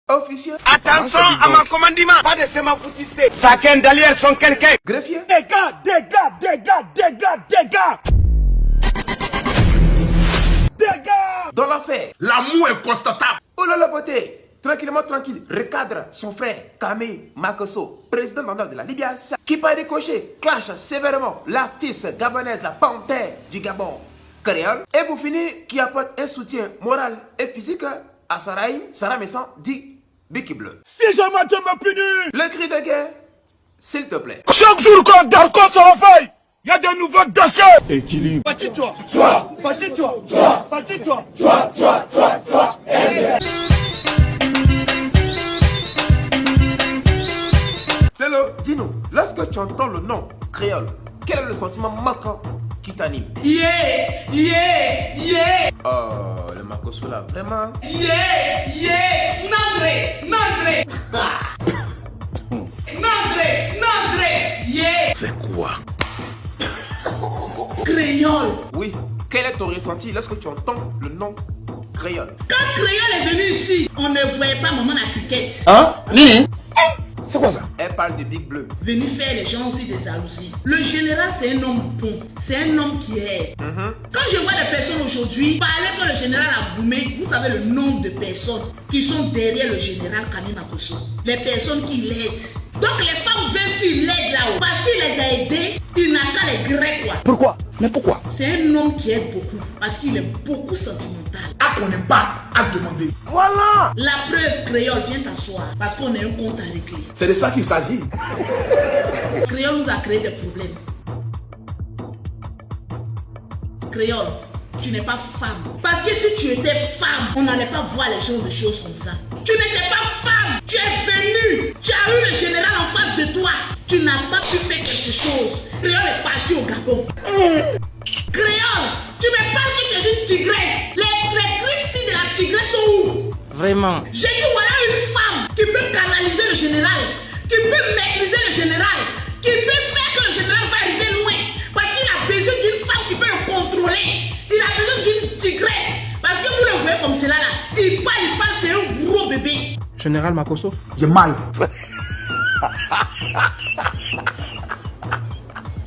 Officier. Attention à ma commandement. Pas de sémafoutiste. Chacun derrière son quelqu'un. Greffier. Dégâts. Dans l'affaire. L'amour est constatable. Oh là la beauté. Tranquillement, tranquille, recadre son frère Camille Makosso, président d'honneur de la Libye, qui par décoché clash sévèrement l'artiste gabonaise, la panthère du Gabon, Créole. Et pour finir, qui apporte un soutien moral et physique à Saraï, Sarah Messan, dit Biki Bleu. Si jamais tu me punis. Le cri de guerre, s'il te plaît. Chaque jour qu'on Dalcon se réveille, il y a de nouveaux dossiers. Équilibre. Petit-toi. Lelo, dis-nous, lorsque tu entends le nom créole, quel est le sentiment marquant qui t'anime? Yeah! Oh, le Makosso là, vraiment. Nandré! Yeah! C'est quoi? Créole! Oui, quel est ton ressenti lorsque tu entends le nom créole? Quand Créole est venu ici, on ne voyait pas maman la cricket. Hein? Nini? C'est quoi ça? Elle parle de Big Bleu. Venu faire les gens aussi des jalousies. Le général, c'est un homme bon. C'est un homme qui est. Quand je vois les personnes aujourd'hui parler que le général a boumé, vous savez le nombre de personnes qui sont derrière le général Camille Makosso. Les personnes qui l'aident. Donc les femmes veulent qu'il l'aide là-haut. Parce qu'il les a aidés, il n'a qu'à les grec quoi. Pourquoi? Mais pourquoi? C'est un homme qui aide beaucoup. Parce qu'il est beaucoup sentimental. À qu'on n'est pas à demander. Voilà! La preuve, Créole, viens t'asseoir. Parce qu'on a un compte à régler. C'est de ça qu'il s'agit. Créole nous a créé des problèmes. Créole, tu n'es pas femme. Parce que si tu étais femme, on n'allait pas voir les gens de choses comme ça. Tu n'étais pas femme. Tu es venu. Tu as eu le général en face de toi. Tu n'as pas pu faire quelque chose. Créole est parti au Gabon. Créole, tu me parles que tu es une tigresse. Les cryptes de la tigresse sont où? Vraiment. J'ai dit voilà une femme qui peut canaliser le général, qui peut maîtriser le général, qui peut faire que le général va arriver loin. Parce qu'il a besoin d'une femme qui peut le contrôler. Il a besoin d'une tigresse. Parce que vous le voyez comme cela là. Il parle, c'est un gros bébé. Général Makosso? J'ai mal.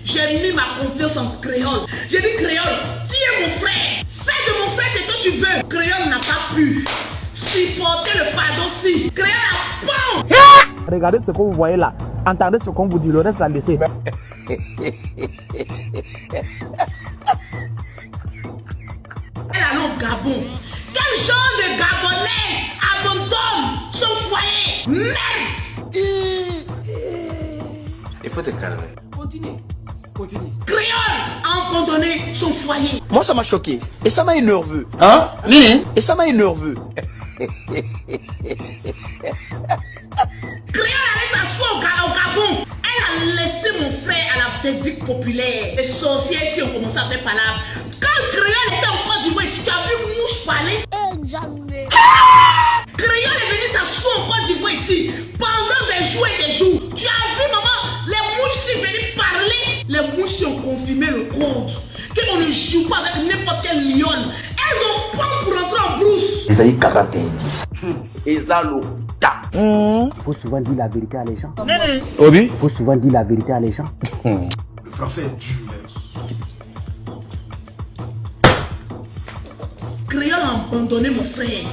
J'ai mis ma confiance en Créole. J'ai dit Créole, tu es mon frère. Fais de mon frère ce que tu veux. Créole n'a pas pu supporter le fardeau-ci. Créole a bon. Regardez ce que vous voyez là. Entendez ce qu'on vous dit. Le reste, la laissez. Elle allait au Gabon. Quel genre de Gabonais abandonne son foyer? Merde! Il faut te calmer. Continue. Créole a abandonné son foyer. Moi, ça m'a choqué. Et ça m'a énervé. Hein? Nini? Et ça m'a énervé. Créole allait s'asseoir au Gabon. Elle a laissé mon frère à la verdict populaire. Les sorcières ici ont commencé à faire palabre. Quand Créole était en Côte d'Ivoire ici, tu as vu Mouche parler? Créole est venu s'asseoir en Côte d'Ivoire ici pendant des jours et des jours. Tu as vu maman, les mouches sont venues parler. Les mouches ont confirmé le code. Qu'on ne joue pas avec n'importe quel lion. Elles ont peur pour entrer en brousse. Isaïe 41-10. Ezalo. Il faut souvent dire la vérité à les gens. Obi? Il faut souvent dire la vérité à les gens. Le français est dur, même. Créole a abandonné mon frère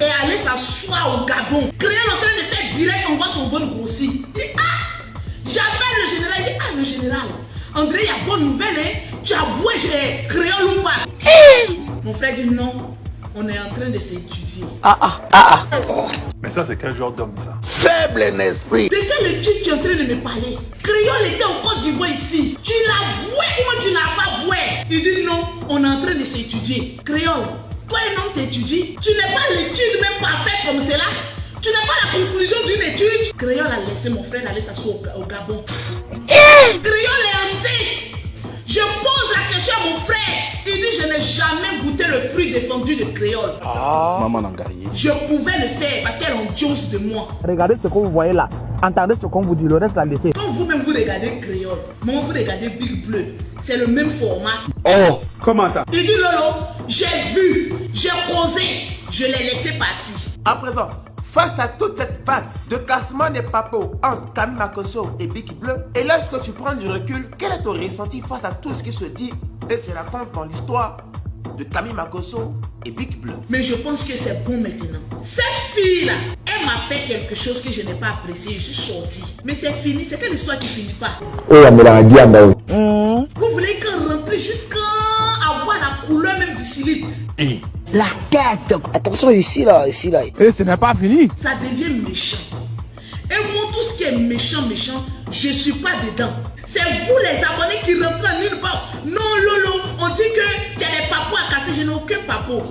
et allé s'asseoir au Gabon. Créole en train de faire direct, on voit son ventre grossir. Il dit ah, j'appelle le général. Il dit ah le général, André, il y a bonne nouvelle hein. Tu as boué chez Créole ou pas? Mon frère dit non, on est en train de s'étudier. Mais ça, c'est quel genre d'homme, ça? Faible en esprit. De quel étude tu es en train de me parler? Créole était en Côte d'Ivoire ici. Tu l'as boué ou tu n'as pas boué? Il dit non, on est en train de s'étudier. Créole, toi et non t'étudies. Tu n'es pas l'étude même parfaite comme cela. Tu n'as pas la conclusion d'une étude. Créole a laissé mon frère aller s'asseoir au Gabon. Créole est enceinte. Je pose la question à mon frère. Il dit je n'ai jamais goûté le fruit défendu de Créole. Maman Nangaye. Je pouvais le faire parce qu'elle en diose de moi. Regardez ce que vous voyez là. Entendez ce qu'on vous dit. Le reste, la laissez. Quand vous-même vous regardez Créole, moi vous regardez Big Bleu, c'est le même format. Oh! Comment ça? Il dit Lolo, j'ai vu, j'ai causé, je l'ai laissé partir. À présent, Face à toute cette vague de cassement des papos entre Camille Makosso et Biki Bleu, et lorsque tu prends du recul, quel est ton ressenti face à tout ce qui se dit et se raconte dans l'histoire de Camille Makosso et Biki Bleu? Mais je pense que c'est bon maintenant. Cette fille-là, elle m'a fait quelque chose que je n'ai pas apprécié. Je suis sortie. Mais c'est fini, c'est quelle histoire qui ne finit pas. Vous voulez qu'on rentre jusqu'à avoir la couleur même du slip. La tête. Attention ici là. Et ce n'est pas fini. Ça devient méchant. Et moi, tout ce qui est méchant, je ne suis pas dedans. C'est vous les abonnés qui rentrent en inbox. Non, Lolo, on dit que tu as des papos à casser. Je n'ai aucun papo.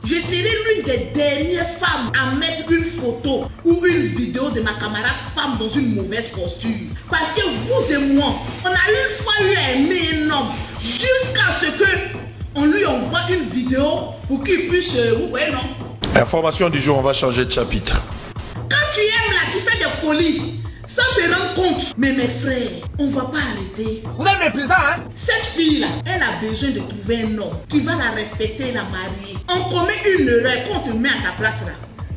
Je serai l'une des dernières femmes à mettre une photo ou une vidéo de ma camarade femme dans une mauvaise posture. Parce que vous et moi, on a une fois eu à aimer un homme jusqu'à ce que on lui envoie une vidéo pour qu'il puisse... vous voyez, non? Information du jour, on va changer de chapitre. Quand tu aimes là, tu fais des folies sans te rendre compte. Mais mes frères, on va pas arrêter. Vous êtes méprisant, hein? Cette fille-là, elle a besoin de trouver un homme qui va la respecter et la marier. On commet une erreur quand on te met à ta place là.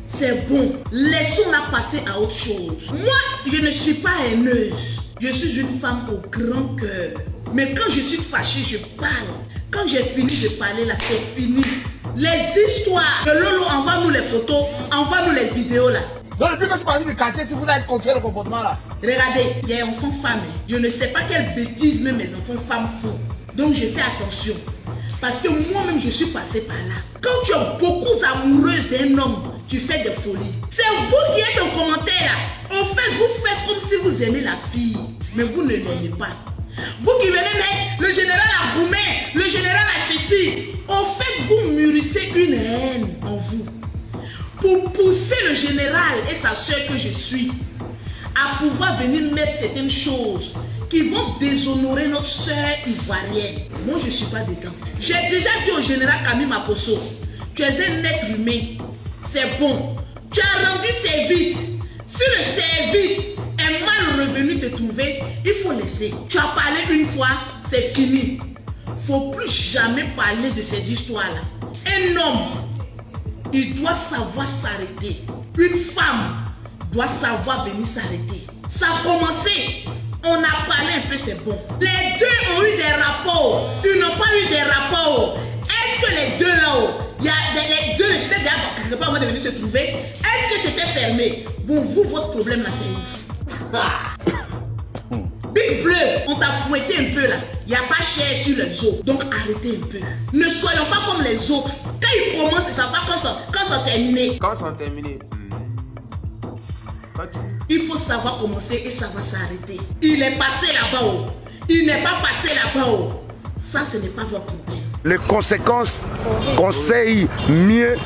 C'est bon, laissons-la passer à autre chose. Moi, je ne suis pas haineuse. Je suis une femme au grand cœur. Mais quand je suis fâchée, je parle. Quand j'ai fini de parler là, c'est fini. Les histoires de Lolo, envoie-nous les photos, envoie-nous les vidéos là. Donc depuis que je suis parti du quartier, si vous avez contrôlé le comportement là. Regardez, il y a enfants femmes. Je ne sais pas quelle bêtise même mes enfants femmes font. Donc je fais attention. Parce que moi-même je suis passée par là. Quand tu es beaucoup amoureuse d'un homme, tu fais des folies. C'est vous qui êtes en commentaire là. En fait, vous faites comme si vous aimez la fille. Mais vous ne l'aimez pas. Vous qui venez mettre le général à Goumé, le général à ceci. En fait, vous mûrissez une haine en vous. Pour pousser le général et sa soeur que je suis à pouvoir venir mettre certaines choses qui vont déshonorer notre soeur ivoirienne. Moi, je ne suis pas dedans. J'ai déjà dit au général Camille Makosso, tu es un être humain. C'est bon. Tu as rendu service. Si le service est mal revenu te trouver, il faut laisser. Tu as parlé une fois, c'est fini. Faut plus jamais parler de ces histoires-là. Un homme, il doit savoir s'arrêter. Une femme doit savoir venir s'arrêter. Ça a commencé. On a parlé un peu, c'est bon. Les deux ont eu des rapports. Ils n'ont pas eu des rapports. Est-ce que les deux là-haut, il y a les deux, j'étais déjà quelque part avant de venir se trouver. Est-ce que c'était fermé? Bon, vous, votre problème là, c'est où? Big Bleu, on t'a fouetté un peu là. Il n'y a pas cher sur les autres. Donc arrêtez un peu. Ne soyons pas comme les autres. Quand ils commencent, ça va quand ça terminé. Quand c'est terminé, il faut savoir commencer et savoir s'arrêter. Il est passé là-bas. Il n'est pas passé là-bas. Ça, ce n'est pas votre problème. Les conséquences conseillent mieux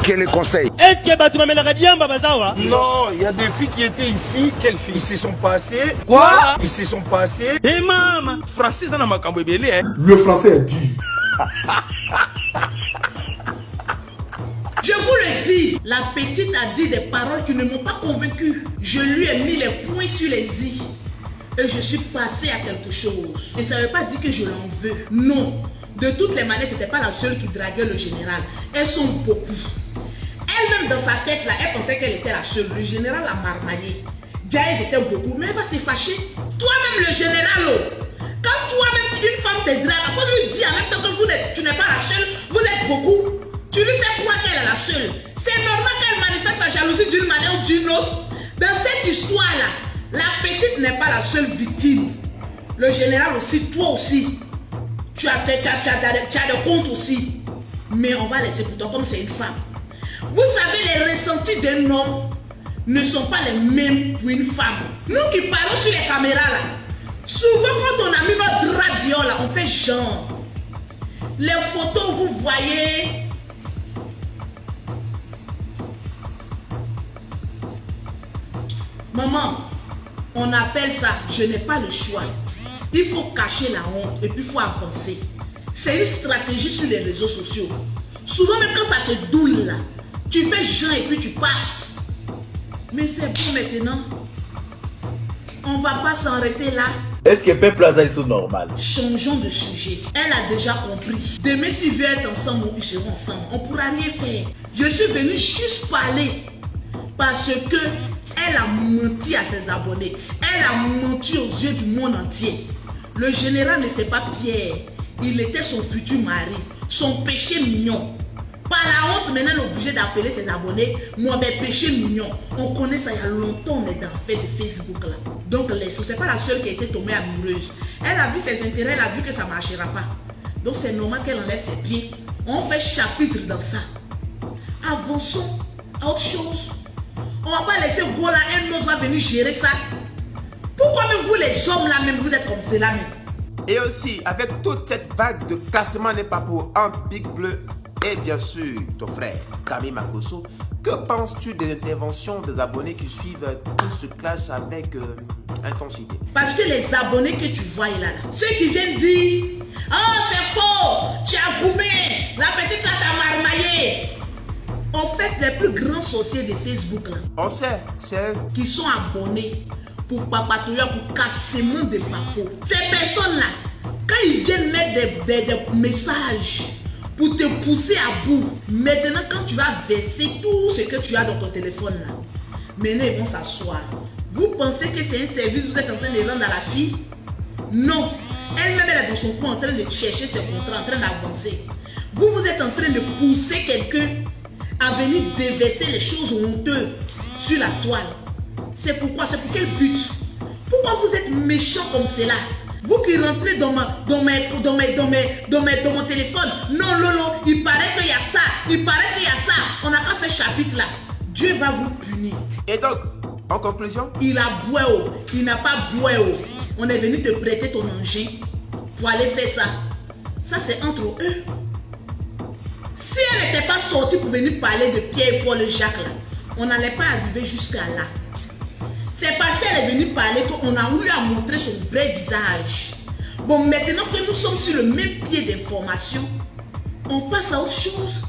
que les conseils. Est-ce que tu m'amènes la radio, Babazawa? Non, il y a des filles qui étaient ici. Quelles filles? Ils se sont passées. Quoi? Ils se sont passées. Eh maman, français, ça n'a pas cambré, hein? Le français est dur. Je vous le dis, la petite a dit des paroles qui ne m'ont pas convaincu. Je lui ai mis les points sur les i. Et je suis passé à quelque chose. Et ça ne veut pas dire que je l'en veux. Non. De toutes les manières, ce n'était pas la seule qui draguait le général. Elles sont beaucoup. Elle-même dans sa tête, là, elle pensait qu'elle était la seule. Le général a marmaillé. Déjà, elles étaient beaucoup. Mais elle va se fâcher. Toi-même, le général, quand toi-même, une femme te drague, il faut lui dire en même temps que tu n'es pas la seule, vous êtes beaucoup. Tu lui fais croire qu'elle est la seule. C'est normal qu'elle manifeste sa jalousie d'une manière ou d'une autre. Dans cette histoire-là, la petite n'est pas la seule victime. Le général aussi, toi aussi. Tu as des comptes aussi. Mais on va laisser pour toi comme c'est une femme. Vous savez, les ressentis d'un homme ne sont pas les mêmes pour une femme. Nous qui parlons sur les caméras là, souvent quand on a mis notre radio là, on fait genre. Les photos, vous voyez... Maman, on appelle ça, je n'ai pas le choix. Il faut cacher la honte et puis il faut avancer. C'est une stratégie sur les réseaux sociaux. Souvent même quand ça te doule là, tu fais genre et puis tu passes. Mais c'est bon maintenant. On va pas s'arrêter là. Est-ce que Peuple Plaza est normal? Changeons de sujet. Elle a déjà compris. Demain s'ils veulent être ensemble, ils seront ensemble. On ne pourra rien faire. Je suis venu juste parler Parce que elle a menti à ses abonnés. Elle a menti aux yeux du monde entier. Le général n'était pas Pierre. Il était son futur mari. Son péché mignon. Par la honte, maintenant, elle est obligée d'appeler ses abonnés moi, mes péchés mignons. On connaît ça il y a longtemps, on est dans le fait de Facebook là. Donc, c'est pas la seule qui a été tombée amoureuse. Elle a vu ses intérêts, elle a vu que ça ne marchera pas. Donc, c'est normal qu'elle enlève ses pieds. On fait chapitre dans ça. Avançons à autre chose. On va pas laisser gros là, un autre va venir gérer ça. Pourquoi même vous les hommes là, même vous êtes comme cela même? Et aussi, avec toute cette vague de cassement des papos entre Big Bleu et bien sûr ton frère Camille Makosso, que penses-tu des interventions des abonnés qui suivent tout ce clash avec intensité? Parce que les abonnés que tu vois là, ceux qui viennent dire « Oh c'est faux, tu as goumé, la petite là t'a marmaillé ». En fait, les plus grands sorciers de Facebook là, on sait, c'est eux qui sont abonnés pour papatouiller, pour cassement de papos. Ces personnes là, quand ils viennent mettre des messages pour te pousser à bout, maintenant quand tu vas verser tout ce que tu as dans ton téléphone là, maintenant ils vont s'asseoir. Vous pensez que c'est un service, vous êtes en train de rendre à la fille? Non, elle-même elle est dans son coin en train de chercher ses contrats, en train d'avancer. Vous êtes en train de pousser quelqu'un à venir déverser les choses honteuses sur la toile. C'est pourquoi, c'est pour quel but? Pourquoi vous êtes méchant comme cela? Vous qui rentrez dans mon téléphone, non, il paraît qu'il y a ça, on n'a pas fait chapitre là. Dieu va vous punir. Et donc, en conclusion, il a boué, il n'a pas boué. On est venu te prêter ton engin pour aller faire ça. Ça c'est entre eux. Si elle n'était pas sortie pour venir parler de Pierre et Paul et Jacques là, on n'allait pas arriver jusqu'à là. C'est parce qu'elle est venue parler qu'on a voulu à montrer son vrai visage. Bon, maintenant que nous sommes sur le même pied d'information, on passe à autre chose.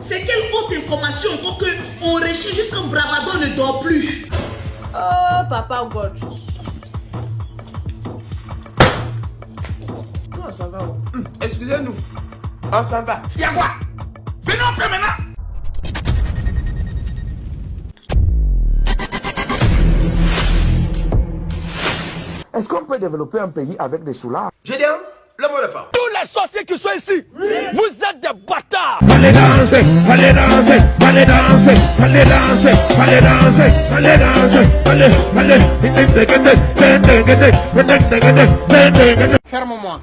C'est quelle autre information encore qu'on réussit jusqu'en bravado ne dort plus? Oh, Papa God. on s'en va. Excusez-nous, on s'en va. Y'a quoi? Venez on fait maintenant. Est-ce qu'on peut développer un pays avec des soulards? Gédéon, le mot de fin. Tous les sorciers qui sont ici, vous êtes des bâtards. Allez danser, allez danser, allez danser, allez danser, allez danser, allez danser, allez, allez. Ferme-moi.